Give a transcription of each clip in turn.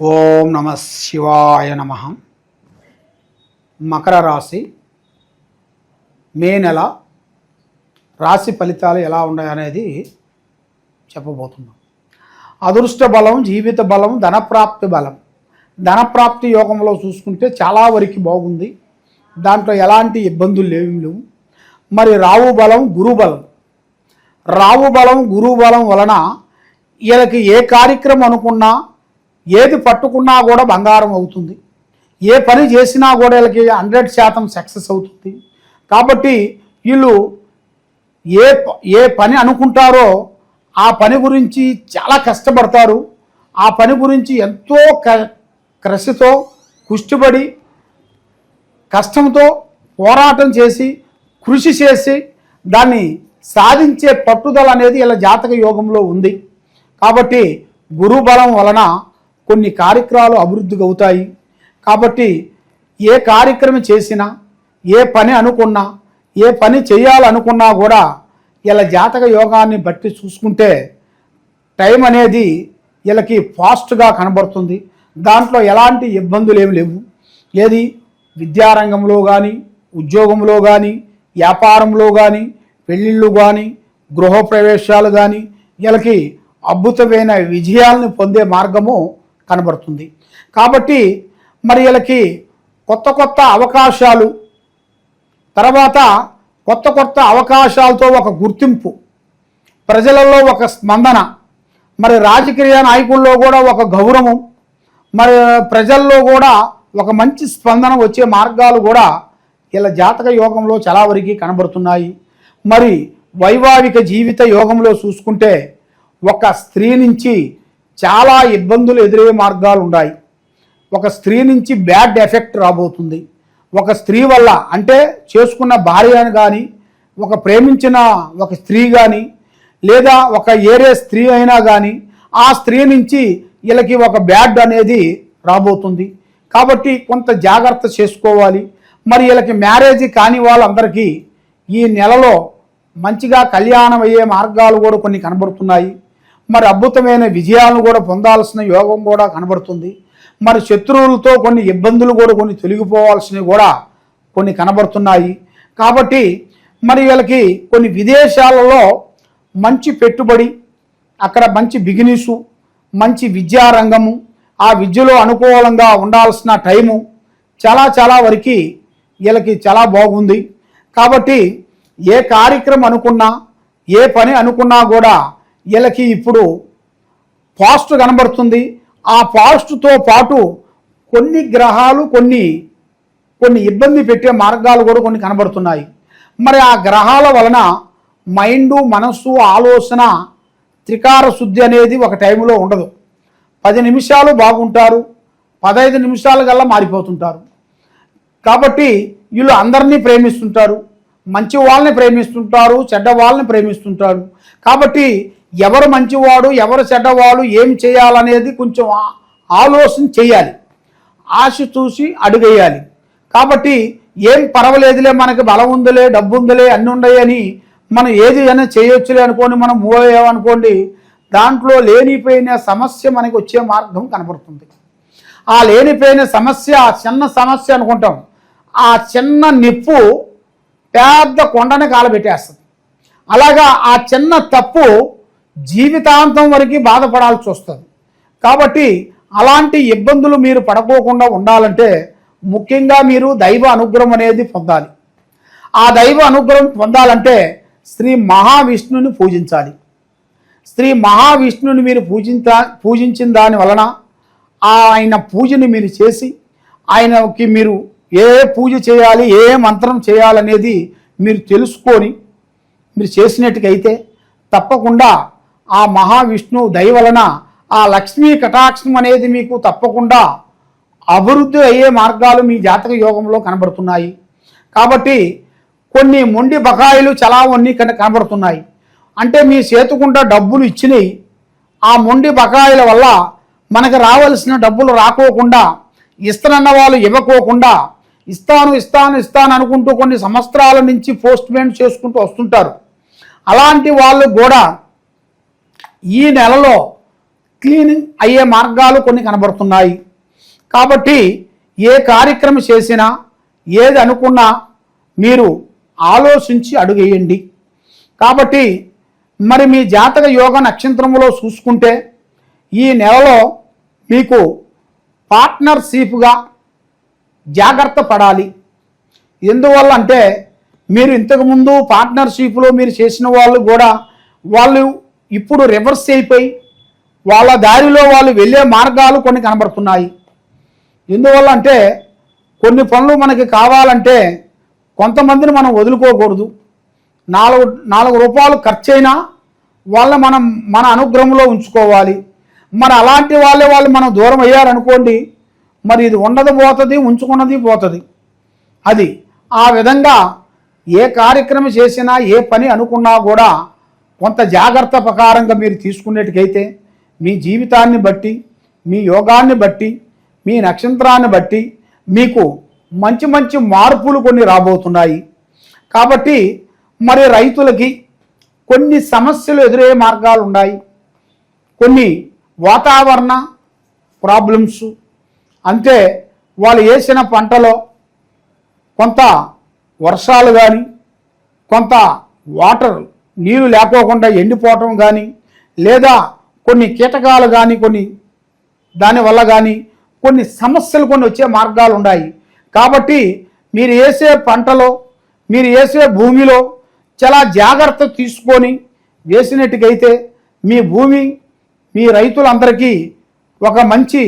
ఓం నమ శివాయ నమ. మకర రాశి మే నెల రాశి ఫలితాలు ఎలా ఉన్నాయనేది చెప్పబోతున్నాం. అదృష్ట బలం, జీవిత బలం, ధనప్రాప్తి బలం. ధనప్రాప్తి యోగంలో చూసుకుంటే చాలా వరకు బాగుంది, దాంట్లో ఎలాంటి ఇబ్బందులు లేవు. మరి రావు బలం, గురు బలం. రావు బలం, గురు బలం వలన వీళ్ళకి ఏ కార్యక్రమం అనుకున్నా, ఏది పట్టుకున్నా కూడా బంగారం అవుతుంది. ఏ పని చేసినా కూడా వీళ్ళకి 100% సక్సెస్ అవుతుంది. కాబట్టి వీళ్ళు ఏ పని అనుకుంటారో ఆ పని గురించి చాలా కష్టపడతారు. ఆ పని గురించి ఎంతో కృషితో, కుష్టిపడి, కష్టంతో పోరాటం చేసి, కృషి చేసి దాన్ని సాధించే పట్టుదల అనేది ఇలా జాతక యోగంలో ఉంది. కాబట్టి గురుబలం వలన కొన్ని కార్యక్రమాలు అభివృద్ధికి అవుతాయి. కాబట్టి ఏ కార్యక్రమం చేసినా, ఏ పని అనుకున్నా, ఏ పని చేయాలనుకున్నా కూడా ఇలా జాతక యోగాన్ని బట్టి చూసుకుంటే టైం అనేది వీళ్ళకి ఫాస్ట్గా కనబడుతుంది. దాంట్లో ఎలాంటి ఇబ్బందులు ఏమి లేవు. ఏది విద్యారంగంలో కానీ, ఉద్యోగంలో కానీ, వ్యాపారంలో కానీ, పెళ్ళిళ్ళు కానీ, గృహప్రవేశాలు కానీ వీళ్ళకి అద్భుతమైన విజయాలను పొందే మార్గము కనబడుతుంది. కాబట్టి మరి వీళ్ళకి కొత్త కొత్త అవకాశాలు, తర్వాత కొత్త అవకాశాలతో ఒక గుర్తింపు, ప్రజలలో ఒక స్పందన, మరి రాజకీయ నాయకుల్లో కూడా ఒక గౌరవం, మరి ప్రజల్లో కూడా ఒక మంచి స్పందన వచ్చే మార్గాలు కూడా ఇలా జాతక యోగంలో చాలా వరకు కనబడుతున్నాయి. మరి వైవాహిక జీవిత యోగంలో చూసుకుంటే ఒక స్త్రీ నుంచి చాలా ఇబ్బందులు ఎదురయ్యే మార్గాలు ఉన్నాయి. ఒక స్త్రీ నుంచి బ్యాడ్ ఎఫెక్ట్ రాబోతుంది. ఒక స్త్రీ వల్ల, అంటే చేసుకున్న భార్యను కానీ, ఒక ప్రేమించిన ఒక స్త్రీ కానీ, లేదా ఒక ఏరే స్త్రీ అయినా కానీ ఆ స్త్రీ నుంచి వీళ్ళకి ఒక బ్యాడ్ అనేది రాబోతుంది. కాబట్టి కొంత జాగ్రత్త చేసుకోవాలి. మరి వీళ్ళకి మ్యారేజ్ కాని వాళ్ళందరికీ ఈ నెలలో మంచిగా కళ్యాణం అయ్యే మార్గాలు కూడా కొన్ని కనబడుతున్నాయి. మరి అద్భుతమైన విజయాలను కూడా పొందాల్సిన యోగం కూడా కనబడుతుంది. మరి శత్రువులతో కొన్ని ఇబ్బందులు కూడా కొన్ని తొలగిపోవాల్సినవి కూడా కొన్ని కనబడుతున్నాయి. కాబట్టి మరి వీళ్ళకి కొన్ని విదేశాలలో మంచి పెట్టుబడి, అక్కడ మంచి బిజినెసు, మంచి విద్యారంగము, ఆ విద్యలో అనుకూలంగా ఉండాల్సిన టైము చాలా వరకు వీళ్ళకి చాలా బాగుంది. కాబట్టి ఏ కార్యక్రమం అనుకున్నా, ఏ పని అనుకున్నా కూడా వీళ్ళకి ఇప్పుడు పాజిటివ్ కనబడుతుంది. ఆ పాజిటివ్తో పాటు కొన్ని గ్రహాలు కొన్ని ఇబ్బంది పెట్టే మార్గాలు కూడా కొన్ని కనబడుతున్నాయి. మరి ఆ గ్రహాల వలన మైండు, మనస్సు, ఆలోచన త్రికార శుద్ధి అనేది ఒక టైంలో ఉండదు. 10 నిమిషాలు బాగుంటారు, 15 నిమిషాల కల్లా మారిపోతుంటారు. కాబట్టి వీళ్ళు అందరినీ ప్రేమిస్తుంటారు, మంచి వాళ్ళని ప్రేమిస్తుంటారు, చెడ్డ వాళ్ళని ప్రేమిస్తుంటారు. కాబట్టి ఎవరు మంచివాడు, ఎవరు చెడ్డవాడు, ఏం చేయాలనేది కొంచెం ఆలోచన చేయాలి, ఆశ చూసి అడుగేయాలి. కాబట్టి ఏం పర్వాలేదులే, మనకి బలం ఉందిలే, డబ్బు ఉందిలే, అన్నీ ఉన్నాయి అని మనం ఏది అయినా చేయొచ్చులే అనుకోని మనం మూవ్ అయ్యామనుకోండి, దాంట్లో లేనిపోయిన సమస్య మనకి వచ్చే మార్గం కనబడుతుంది. ఆ లేనిపోయిన సమస్య చిన్న సమస్య అనుకుంటాం, ఆ చిన్న నిప్పు పెద్ద కొండని కాలబెట్టేస్తుంది. అలాగా ఆ చిన్న తప్పు జీవితాంతం వరకు బాధపడాల్సి వస్తుంది. కాబట్టి అలాంటి ఇబ్బందులు మీరు పడుకోకుండా ఉండాలంటే ముఖ్యంగా మీరు దైవ అనుగ్రహం అనేది పొందాలి. ఆ దైవ అనుగ్రహం పొందాలంటే శ్రీ మహావిష్ణుని పూజించాలి. శ్రీ మహావిష్ణుని మీరు పూజించిన దాని వలన ఆయన పూజని మీరు చేసి, ఆయనకి మీరు ఏ పూజ చేయాలి, ఏ మంత్రం చేయాలనేది మీరు తెలుసుకొని మీరు చేసినట్టుకైతే తప్పకుండా ఆ మహావిష్ణు దయ వలన ఆ లక్ష్మీ కటాక్షం అనేది మీకు తప్పకుండా అభివృద్ధి అయ్యే మార్గాలు మీ జాతక యోగంలో కనబడుతున్నాయి. కాబట్టి కొన్ని మొండి బకాయిలు చాలా కనబడుతున్నాయి. అంటే మీ చేతుకుంటా డబ్బులు ఇచ్చినాయి, ఆ మొండి బకాయిల వల్ల మనకు రావాల్సిన డబ్బులు రాకోకుండా, ఇస్తానన్న వాళ్ళు ఇవ్వకోకుండా, ఇస్తాను అనుకుంటూ కొన్ని సంవత్సరాల నుంచి పోస్ట్మెంట్ చేసుకుంటూ వస్తుంటారు. అలాంటి వాళ్ళు కూడా ఈ నెలలో క్లీన్ అయ్యే మార్గాలు కొన్ని కనబడుతున్నాయి. కాబట్టి ఏ కార్యక్రమం చేసినా ఏది అనుకున్నా మీరు ఆలోచించి అడుగేయండి. కాబట్టి మరి మీ జాతక యోగ నక్షత్రములో చూసుకుంటే ఈ నెలలో మీకు పార్ట్నర్షిప్గా జాగ్రత్త పడాలి. ఎందువల్ల అంటే మీరు ఇంతకుముందు పార్ట్నర్షిప్లో మీరు చేసిన వాళ్ళు ఇప్పుడు రివర్స్ అయిపోయి వాళ్ళ దారిలో వాళ్ళు వెళ్ళే మార్గాలు కొన్ని కనబడుతున్నాయి. ఎందువల్ల అంటే కొన్ని పనులు మనకి కావాలంటే కొంతమందిని మనం వదులుకోకూడదు. 4 రూపాయలు ఖర్చు అయినా వాళ్ళని మనం మన అనుగ్రహంలో ఉంచుకోవాలి. మరి అలాంటి వాళ్ళు మనం దూరం అయ్యారనుకోండి, మరి ఇది ఉన్నది పోతుంది, ఉంచుకున్నది పోతుంది. అది ఆ విధంగా ఏ కార్యక్రమం చేసినా ఏ పని అనుకున్నా కూడా కొంత జాగ్రత్త ప్రకారంగా మీరు తీసుకునేట్టుకైతే మీ జీవితాన్ని బట్టి, మీ యోగాన్ని బట్టి, మీ నక్షత్రాన్ని బట్టి మీకు మంచి మంచి మార్పులు కొన్ని రాబోతున్నాయి. కాబట్టి మరి రైతులకి కొన్ని సమస్యలు ఎదురయ్యే మార్గాలు ఉన్నాయి. కొన్ని వాతావరణ ప్రాబ్లమ్స్, అంతే వాళ్ళు వేసిన పంటలో కొంత వర్షాలు కానీ, కొంత వాటర్ నీరు లేకోకుండా ఎండిపోవటం కానీ, లేదా కొన్ని కీటకాలు కానీ కొన్ని దానివల్ల కానీ కొన్ని సమస్యలు కొన్ని వచ్చే మార్గాలు ఉన్నాయి. కాబట్టి మీరు వేసే పంటలో, మీరు వేసే భూమిలో చాలా జాగ్రత్త తీసుకొని వేసినట్టుకైతే మీ భూమి, మీ రైతులందరికీ ఒక మంచి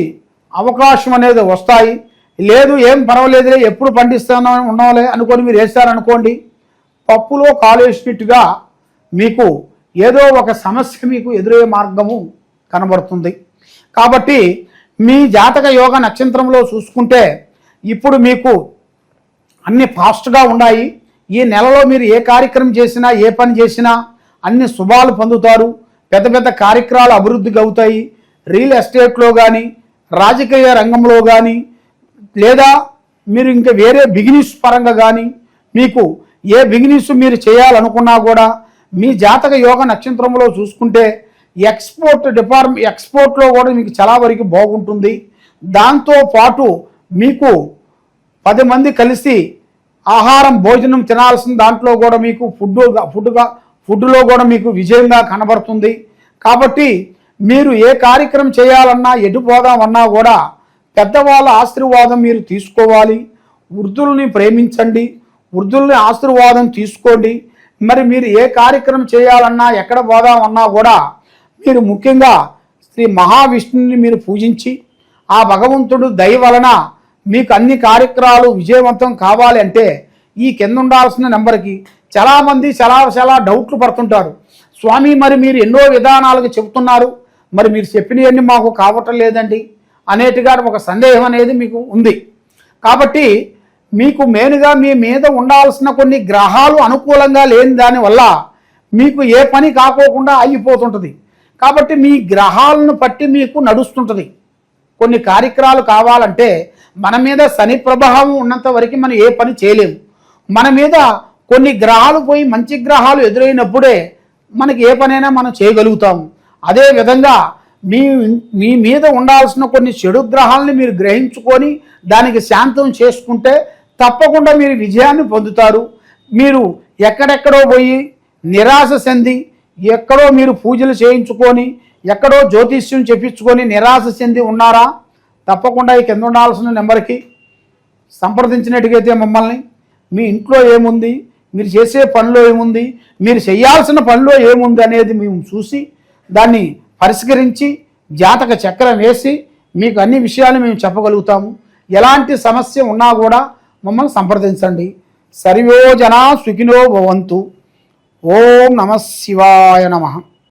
అవకాశం అనేది వస్తాయి. లేదు ఏం పర్వాలేదులే ఎప్పుడు పండిస్తానో ఉన్నాంలే అనుకొని మీరు వేస్తారనుకోండి, పప్పులో కాలేసినట్టుగా మీకు ఏదో ఒక సమస్య మీకు ఎదురయ్యే మార్గము కనబడుతుంది. కాబట్టి మీ జాతక యోగ నక్షత్రంలో చూసుకుంటే ఇప్పుడు మీకు అన్ని ఫాస్ట్గా ఉన్నాయి. ఈ నెలలో మీరు ఏ కార్యక్రమం చేసినా, ఏ పని చేసినా అన్ని శుభాలు పొందుతారు. పెద్ద పెద్ద కార్యక్రమాలు అభివృద్ధికి అవుతాయి. రియల్ ఎస్టేట్లో కానీ, రాజకీయ రంగంలో కానీ, లేదా మీరు ఇంకా వేరే బిజినెస్ పరంగా కానీ మీకు ఏ బిజినెస్ మీరు చేయాలనుకున్నా కూడా మీ జాతక యోగ నక్షత్రంలో చూసుకుంటే ఎక్స్పోర్ట్లో కూడా మీకు చాలా వరకు బాగుంటుంది. దాంతోపాటు మీకు 10 మంది కలిసి ఆహారం భోజనం తినాల్సిన దాంట్లో కూడా మీకు ఫుడ్లో కూడా మీకు విజయంగా కనబడుతుంది. కాబట్టి మీరు ఏ కార్యక్రమం చేయాలన్నా, ఎటు పోదామన్నా కూడా పెద్దవాళ్ళ ఆశీర్వాదం మీరు తీసుకోవాలి. వృద్ధుల్ని ప్రేమించండి, వృద్ధుల్ని ఆశీర్వాదం తీసుకోండి. మరి మీరు ఏ కార్యక్రమం చేయాలన్నా, ఎక్కడ పోదామన్నా కూడా మీరు ముఖ్యంగా శ్రీ మహావిష్ణుని మీరు పూజించి ఆ భగవంతుడు దయ వలన మీకు అన్ని కార్యక్రమాలు విజయవంతం కావాలి అంటే ఈ కింద ఉండాల్సిన నెంబర్కి చాలామంది చాలా డౌట్లు పడుతుంటారు. స్వామి మరి మీరు ఎన్నో విధానాలకు చెబుతున్నారు, మరి మీరు చెప్పినవన్నీ మాకు కావటం లేదండి అనేటిగా ఒక సందేహం అనేది మీకు ఉంది. కాబట్టి మీకు మెయిన్గా మీ మీద ఉండాల్సిన కొన్ని గ్రహాలు అనుకూలంగా లేని దానివల్ల మీకు ఏ పని కాకోకుండా అయిపోతుంటుంది. కాబట్టి మీ గ్రహాలను బట్టి మీకు నడుస్తుంటుంది. కొన్ని కార్యక్రమాలు కావాలంటే మన మీద శని ప్రభావం ఉన్నంత వరకు మనం ఏ పని చేయలేము. మన మీద కొన్ని గ్రహాలు పోయి మంచి గ్రహాలు ఎదురైనప్పుడే మనకి ఏ పనైనా మనం చేయగలుగుతాము. అదేవిధంగా మీ మీద ఉండాల్సిన కొన్ని చెడు గ్రహాలని మీరు గ్రహించుకొని దానికి శాంతం చేసుకుంటే తప్పకుండా మీరు విజయాన్ని పొందుతారు. మీరు ఎక్కడెక్కడో పోయి నిరాశ చెంది, ఎక్కడో మీరు పూజలు చేయించుకొని, ఎక్కడో జ్యోతిష్యం చెప్పించుకొని నిరాశ చెంది ఉన్నారా? తప్పకుండా ఈ కింద ఉండాల్సిన నెంబర్కి సంప్రదించినట్టుగైతే మమ్మల్ని మీ ఇంట్లో ఏముంది, మీరు చేసే పనిలో ఏముంది, మీరు చేయాల్సిన పనిలో ఏముంది అనేది మేము చూసి దాన్ని పరిష్కరించి జాతక చక్రం వేసి మీకు అన్ని విషయాలు మేము చెప్పగలుగుతాము. ఎలాంటి సమస్య ఉన్నా కూడా మమ్మల్ని సంప్రదించండి. సర్వే జనా సుఖినో భవంతు. ఓం నమః శివాయ నమః.